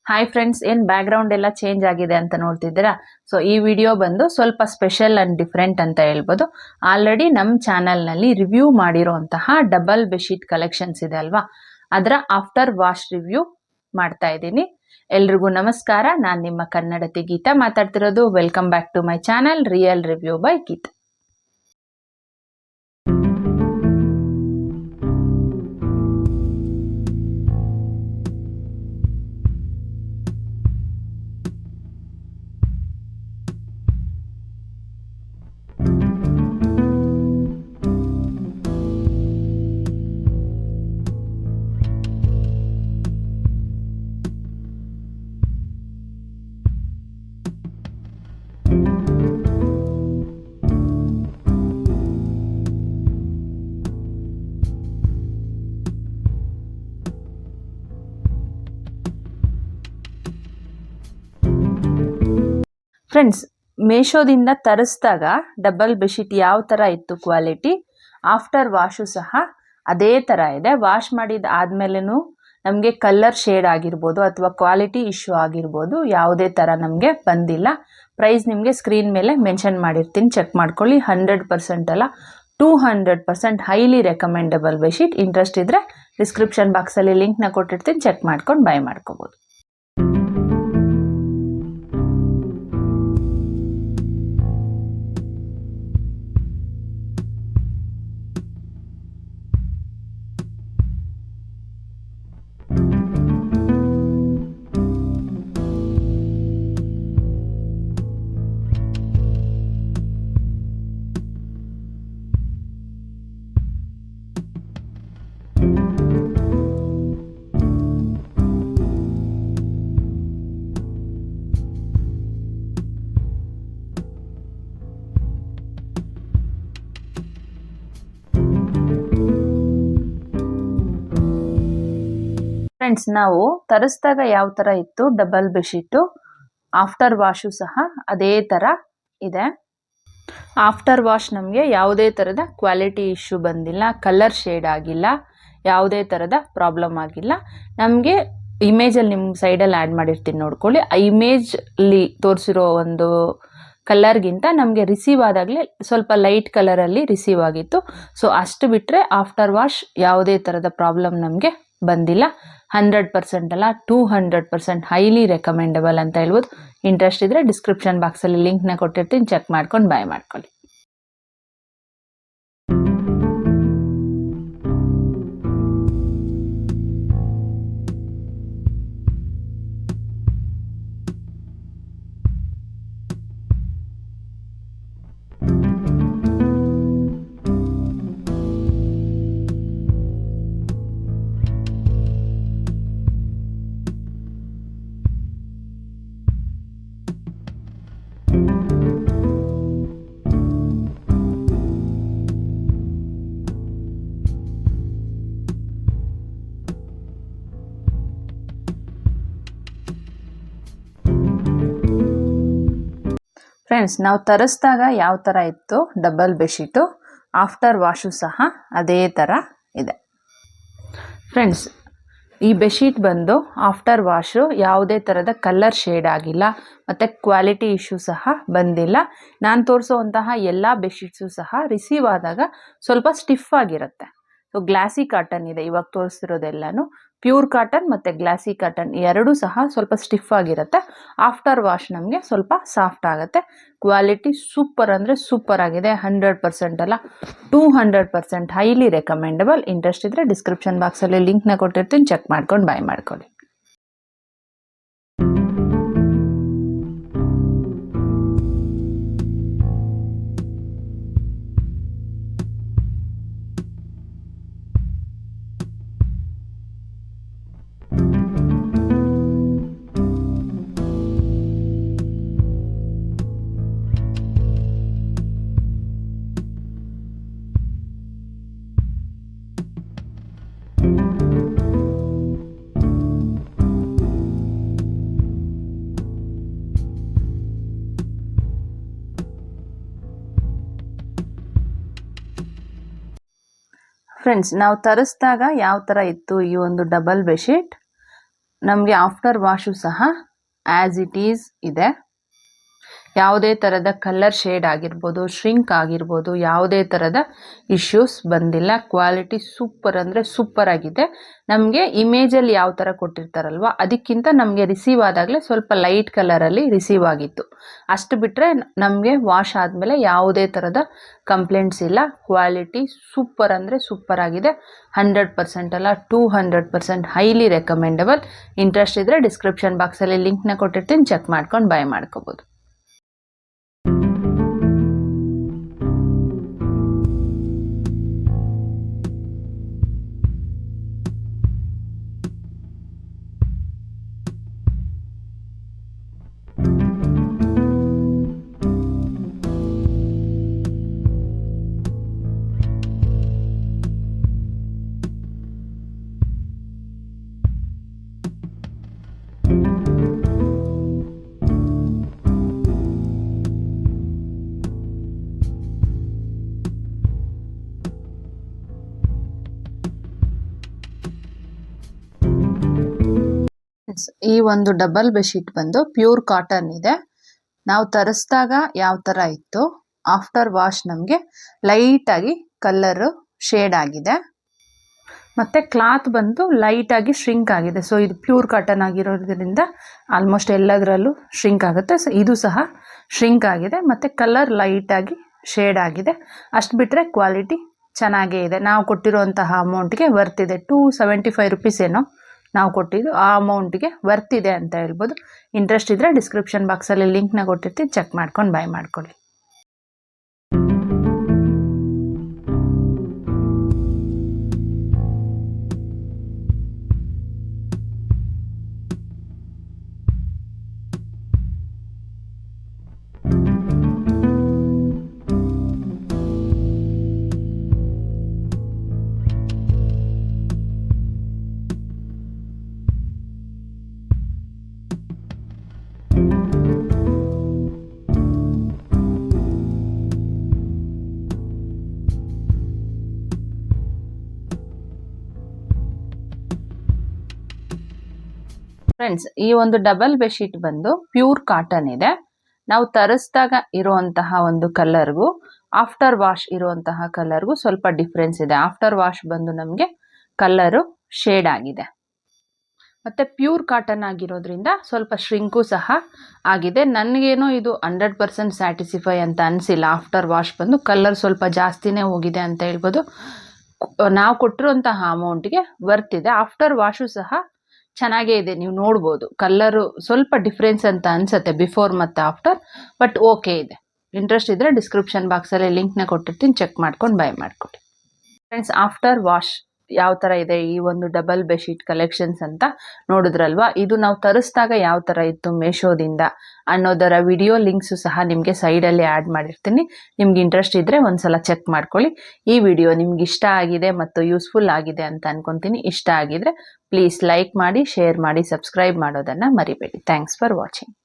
Hi friends, ಏನು background ಎಲ್ಲ change ಆಗಿದೆ ಅಂತ ನೋಡ್ತಿದ್ದೀರಾ. ಸೊ ಈ ವಿಡಿಯೋ ಬಂದು ಸ್ವಲ್ಪ ಸ್ಪೆಷಲ್ ಆ್ಯಂಡ್ ಡಿಫ್ರೆಂಟ್ ಅಂತ ಹೇಳ್ಬೋದು. ಆಲ್ರೆಡಿ ನಮ್ಮ ಚಾನಲ್ನಲ್ಲಿ ರಿವ್ಯೂ ಮಾಡಿರೋಂತಹ ಡಬಲ್ ಬೆಡ್ಶೀಟ್ ಕಲೆಕ್ಷನ್ಸ್ ಇದೆ ಅಲ್ವಾ, ಅದರ ಆಫ್ಟರ್ ವಾಶ್ ರಿವ್ಯೂ ಮಾಡ್ತಾ ಇದ್ದೀನಿ. ಎಲ್ರಿಗೂ ನಮಸ್ಕಾರ, ನಾನು ನಿಮ್ಮ ಕನ್ನಡತಿ ಗೀತಾ ಮಾತಾಡ್ತಿರೋದು. Welcome back to my channel real review by Geetha. Friends, ಮೇಶೋದಿಂದ ತರಿಸಿದಾಗ ಡಬಲ್ ಬೆಡ್ಶೀಟ್ ಯಾವ ಥರ ಇತ್ತು ಕ್ವಾಲಿಟಿ, ಆಫ್ಟರ್ ವಾಶು ಸಹ ಅದೇ ಥರ ಇದೆ. ವಾಶ್ ಮಾಡಿದ ಆದಮೇಲೂ ನಮಗೆ ಕಲರ್ ಶೇಡ್ ಆಗಿರ್ಬೋದು ಅಥವಾ ಕ್ವಾಲಿಟಿ ಇಶ್ಯೂ ಆಗಿರ್ಬೋದು, ಯಾವುದೇ ಥರ ನಮಗೆ ಬಂದಿಲ್ಲ. ಪ್ರೈಸ್ ನಿಮಗೆ ಸ್ಕ್ರೀನ್ ಮೇಲೆ ಮೆನ್ಷನ್ ಮಾಡಿರ್ತೀನಿ, ಚೆಕ್ ಮಾಡ್ಕೊಳ್ಳಿ. 100% ಅಲ್ಲ, 200% ಹೈಲಿ ರೆಕಮೆಂಡಬಲ್ ಬೆಡ್ಶೀಟ್. ಇಂಟ್ರೆಸ್ಟ್ ಇದ್ದರೆ ಡಿಸ್ಕ್ರಿಪ್ಷನ್ ಬಾಕ್ಸಲ್ಲಿ ಲಿಂಕ್ನ ಕೊಟ್ಟಿರ್ತೀನಿ, ಚೆಕ್ ಮಾಡ್ಕೊಂಡು ಬೈ ಮಾಡ್ಕೋಬೋದು. ಫ್ರೆಂಡ್ಸ್, ನಾವು ತರಿಸಿದಾಗ ಯಾವ ಥರ ಇತ್ತು ಡಬಲ್ ಬೆಡ್ಶೀಟು, ಆಫ್ಟರ್ ವಾಶು ಸಹ ಅದೇ ಥರ ಇದೆ. ಆಫ್ಟರ್ ವಾಶ್ ನಮಗೆ ಯಾವುದೇ ಥರದ ಕ್ವಾಲಿಟಿ ಇಶ್ಯೂ ಬಂದಿಲ್ಲ, ಕಲರ್ ಶೇಡ್ ಆಗಿಲ್ಲ, ಯಾವುದೇ ಥರದ ಪ್ರಾಬ್ಲಮ್ ಆಗಿಲ್ಲ. ನಮಗೆ ಇಮೇಜಲ್ಲಿ ನಿಮ್ಮ ಸೈಡಲ್ಲಿ ಆ್ಯಡ್ ಮಾಡಿರ್ತೀನಿ, ನೋಡ್ಕೊಳ್ಳಿ. ಆ ಇಮೇಜಲ್ಲಿ ತೋರಿಸಿರೋ ಒಂದು ಕಲರ್ಗಿಂತ ನಮಗೆ ರಿಸೀವ್ ಆದಾಗಲೇ ಸ್ವಲ್ಪ ಲೈಟ್ ಕಲರಲ್ಲಿ ರಿಸೀವ್ ಆಗಿತ್ತು. ಸೊ ಅಷ್ಟು ಬಿಟ್ಟರೆ ಆಫ್ಟರ್ ವಾಶ್ ಯಾವುದೇ ಥರದ ಪ್ರಾಬ್ಲಮ್ ನಮಗೆ ಬಂದಿಲ್ಲ. 100% ಅಲ್ಲ, 200% ಹೈಲಿ ರೆಕಮೆಂಡಬಲ್ ಅಂತ ಹೇಳ್ಬೋದು. ಇಂಟ್ರೆಸ್ಟ್ ಇದ್ದರೆ ಡಿಸ್ಕ್ರಿಪ್ಷನ್ ಬಾಕ್ಸಲ್ಲಿ ಲಿಂಕ್ನ ಕೊಟ್ಟಿರ್ತೀನಿ, ಚೆಕ್ ಮಾಡ್ಕೊಂಡು ಬೈ ಮಾಡ್ಕೊಳ್ಳಿ. ಫ್ರೆಂಡ್ಸ್, ನಾವು ತರಿಸಿದಾಗ ಯಾವ ಥರ ಇತ್ತು ಡಬಲ್ ಬೆಡ್ಶೀಟು, ಆಫ್ಟರ್ ವಾಶು ಸಹ ಅದೇ ಥರ ಇದೆ. ಫ್ರೆಂಡ್ಸ್, ಈ ಬೆಡ್ಶೀಟ್ ಬಂದು ಆಫ್ಟರ್ ವಾಶು ಯಾವುದೇ ಥರದ ಕಲರ್ ಶೇಡ್ ಆಗಿಲ್ಲ ಮತ್ತು ಕ್ವಾಲಿಟಿ ಇಶ್ಯೂ ಸಹ ಬಂದಿಲ್ಲ. ನಾನು ತೋರಿಸೋವಂತಹ ಎಲ್ಲ ಬೆಡ್ಶೀಟ್ಸು ಸಹ ರಿಸೀವ್ ಆದಾಗ ಸ್ವಲ್ಪ ಸ್ಟಿಫ್ ಆಗಿರುತ್ತೆ. ಸೊ ಗ್ಲಾಸಿ ಕಾಟನ್ ಇದೆ, ಇವಾಗ ತೋರಿಸ್ತಿರೋದೆಲ್ಲನೂ ಪ್ಯೂರ್ ಕಾಟನ್ ಮತ್ತು ಗ್ಲಾಸಿ ಕಾಟನ್ ಎರಡೂ ಸಹ ಸ್ವಲ್ಪ ಸ್ಟಿಫ್ ಆಗಿರುತ್ತೆ. ಆಫ್ಟರ್ ವಾಶ್ ನಮಗೆ ಸ್ವಲ್ಪ ಸಾಫ್ಟ್ ಆಗುತ್ತೆ. ಕ್ವಾಲಿಟಿ ಸೂಪರ್ ಅಂದರೆ ಸೂಪರ್ ಆಗಿದೆ. 100% ಅಲ್ಲ, 200% ಹೈಲಿ ರೆಕಮೆಂಡಬಲ್. ಇಂಟ್ರೆಸ್ಟ್ ಇದ್ದರೆ ಡಿಸ್ಕ್ರಿಪ್ಷನ್ ಬಾಕ್ಸಲ್ಲಿ ಲಿಂಕ್ನ ಕೊಟ್ಟಿರ್ತೀನಿ, ಚೆಕ್ ಮಾಡ್ಕೊಂಡು ಬೈ ಮಾಡ್ಕೊಳ್ಳಿ. ಫ್ರೆಂಡ್ಸ್, ನಾವು ತರಿಸಿದಾಗ ಯಾವ ಥರ ಇತ್ತು ಈ ಒಂದು ಡಬಲ್ ಬೆಡ್ಶೀಟ್, ನಮಗೆ ಆಫ್ಟರ್ ವಾಶು ಸಹ ಆ್ಯಸ್ ಇಟ್ ಈಸ್ ಇದೆ. ಯಾವುದೇ ಥರದ ಕಲರ್ ಶೇಡ್ ಆಗಿರ್ಬೋದು, ಶ್ರಿಂಕ್ ಆಗಿರ್ಬೋದು, ಯಾವುದೇ ಥರದ ಇಶ್ಯೂಸ್ ಬಂದಿಲ್ಲ. ಕ್ವಾಲಿಟಿ ಸೂಪರ್ ಅಂದರೆ ಸೂಪರ್ ಆಗಿದೆ. ನಮಗೆ ಇಮೇಜಲ್ಲಿ ಯಾವ ಥರ ಕೊಟ್ಟಿರ್ತಾರಲ್ವ ಅದಕ್ಕಿಂತ ನಮಗೆ ರಿಸೀವ್ ಆದಾಗಲೇ ಸ್ವಲ್ಪ ಲೈಟ್ ಕಲರಲ್ಲಿ ರಿಸೀವ್ ಆಗಿತ್ತು. ಅಷ್ಟು ಬಿಟ್ಟರೆ ನಮಗೆ ವಾಶ್ ಆದಮೇಲೆ ಯಾವುದೇ ಥರದ ಕಂಪ್ಲೇಂಟ್ಸ್ ಇಲ್ಲ. ಕ್ವಾಲಿಟಿ ಸೂಪರ್ ಅಂದರೆ ಸೂಪರ್ ಆಗಿದೆ. 100% ಅಲ್ಲ 200% ಹೈಲಿ ರೆಕಮೆಂಡಬಲ್. ಇಂಟ್ರೆಸ್ಟ್ ಇದ್ದರೆ ಡಿಸ್ಕ್ರಿಪ್ಷನ್ ಬಾಕ್ಸಲ್ಲಿ ಲಿಂಕ್ನ ಕೊಟ್ಟಿರ್ತೀನಿ, ಚೆಕ್ ಮಾಡ್ಕೊಂಡು ಬೈ ಮಾಡ್ಕೋಬೋದು. ಈ ಒಂದು ಡಬಲ್ ಬೆಡ್ಶೀಟ್ ಬಂದು ಪ್ಯೂರ್ ಕಾಟನ್ ಇದೆ. ನಾವು ತರಿಸಿದಾಗ ಯಾವ ಥರ ಇತ್ತು, ಆಫ್ಟರ್ ವಾಶ್ ನಮಗೆ ಲೈಟಾಗಿ ಕಲರು ಶೇಡ್ ಆಗಿದೆ. ಮತ್ತು ಕ್ಲಾತ್ ಬಂದು ಲೈಟಾಗಿ ಶ್ರಿಂಕ್ ಆಗಿದೆ. ಸೊ ಇದು ಪ್ಯೂರ್ ಕಾಟನ್ ಆಗಿರೋದ್ರಿಂದ ಆಲ್ಮೋಸ್ಟ್ ಎಲ್ಲದರಲ್ಲೂ ಶ್ರಿಂಕ್ ಆಗುತ್ತೆ. ಸೊ ಇದು ಸಹ ಶ್ರಿಂಕ್ ಆಗಿದೆ ಮತ್ತು ಕಲರ್ ಲೈಟಾಗಿ ಶೇಡ್ ಆಗಿದೆ. ಅಷ್ಟು ಬಿಟ್ಟರೆ ಕ್ವಾಲಿಟಿ ಚೆನ್ನಾಗೇ ಇದೆ. ನಾವು ಕೊಟ್ಟಿರುವಂತಹ ಅಮೌಂಟ್ಗೆ ವರ್ತಿದೆ. 275 ರುಪೀಸ್ ಏನೋ ನಾವು ಕೊಟ್ಟಿದ್ದು, ಆ ಅಮೌಂಟ್ಗೆ ವರ್ತಿದೆ ಅಂತ ಹೇಳ್ಬೋದು. ಇಂಟ್ರೆಸ್ಟ್ ಇದ್ದರೆ ಡಿಸ್ಕ್ರಿಪ್ಷನ್ ಬಾಕ್ಸಲ್ಲಿ ಲಿಂಕ್ನ ಕೊಟ್ಟಿರ್ತೀನಿ, ಚೆಕ್ ಮಾಡ್ಕೊಂಡು ಬೈ ಮಾಡ್ಕೊಳ್ಳಿ. ಫ್ರೆಂಡ್ಸ್, ಈ ಒಂದು ಡಬಲ್ ಬೆಡ್ಶೀಟ್ ಬಂದು ಪ್ಯೂರ್ ಕಾಟನ್ ಇದೆ. ನಾವು ತರಿಸಿದಾಗ ಇರುವಂತಹ ಒಂದು ಕಲರ್ಗೂ ಆಫ್ಟರ್ ವಾಶ್ ಇರುವಂತಹ ಕಲರ್ಗೂ ಸ್ವಲ್ಪ ಡಿಫ್ರೆನ್ಸ್ ಇದೆ. ಆಫ್ಟರ್ ವಾಶ್ ಬಂದು ನಮಗೆ ಕಲರು ಶೇಡ್ ಆಗಿದೆ. ಮತ್ತು ಪ್ಯೂರ್ ಕಾಟನ್ ಆಗಿರೋದ್ರಿಂದ ಸ್ವಲ್ಪ ಶ್ರಿಂಕು ಸಹ ಆಗಿದೆ. ನನಗೇನೋ ಇದು 100% ಸ್ಯಾಟಿಸ್ಫೈ ಅಂತ ಅನಿಸಿಲ್ಲ. ಆಫ್ಟರ್ ವಾಶ್ ಬಂದು ಕಲರ್ ಸ್ವಲ್ಪ ಜಾಸ್ತಿನೇ ಹೋಗಿದೆ ಅಂತ ಹೇಳ್ಬೋದು. ನಾವು ಕೊಟ್ಟಿರುವಂತಹ ಅಮೌಂಟ್ಗೆ ವರ್ತಿದೆ. ಆಫ್ಟರ್ ವಾಶು ಸಹ ಚೆನ್ನಾಗೇ ಇದೆ. ನೀವು ನೋಡ್ಬೋದು ಕಲ್ಲರು ಸ್ವಲ್ಪ ಡಿಫ್ರೆನ್ಸ್ ಅಂತ ಅನ್ಸುತ್ತೆ ಬಿಫೋರ್ ಮತ್ತು ಆಫ್ಟರ್, ಬಟ್ ಓಕೆ ಇದೆ. ಇಂಟ್ರೆಸ್ಟ್ ಇದ್ದರೆ ಡಿಸ್ಕ್ರಿಪ್ಷನ್ ಬಾಕ್ಸಲ್ಲಿ ಲಿಂಕ್ನ ಕೊಟ್ಟಿರ್ತೀನಿ, ಚೆಕ್ ಮಾಡ್ಕೊಂಡು ಬೈ ಮಾಡ್ಕೊಳ್ಳಿ. ಫ್ರೆಂಡ್ಸ್, ಆಫ್ಟರ್ ವಾಶ್ ಯಾವ ಥರ ಇದೆ ಈ ಒಂದು ಡಬಲ್ ಬೆಡ್ಶೀಟ್ ಕಲೆಕ್ಷನ್ಸ್ ಅಂತ ನೋಡಿದ್ರಲ್ವಾ. ಇದು ನಾವು ತರಿಸಿದಾಗ ಯಾವ ಥರ ಇತ್ತು ಮೇಶೋದಿಂದ ಅನ್ನೋದರ ವಿಡಿಯೋ ಲಿಂಕ್ಸು ಸಹ ನಿಮಗೆ ಸೈಡಲ್ಲಿ ಆ್ಯಡ್ ಮಾಡಿರ್ತೀನಿ. ನಿಮ್ಗೆ ಇಂಟ್ರೆಸ್ಟ್ ಇದ್ದರೆ ಒಂದ್ಸಲ ಚೆಕ್ ಮಾಡ್ಕೊಳ್ಳಿ. ಈ ವಿಡಿಯೋ ನಿಮ್ಗೆ ಇಷ್ಟ ಆಗಿದೆ ಮತ್ತು ಯೂಸ್ಫುಲ್ ಆಗಿದೆ ಅಂತ ಅನ್ಕೊತೀನಿ. ಇಷ್ಟ ಆಗಿದ್ರೆ ಪ್ಲೀಸ್ ಲೈಕ್ ಮಾಡಿ, ಶೇರ್ ಮಾಡಿ, ಸಬ್ಸ್ಕ್ರೈಬ್ ಮಾಡೋದನ್ನು ಮರಿಬೇಡಿ. Thanks for watching.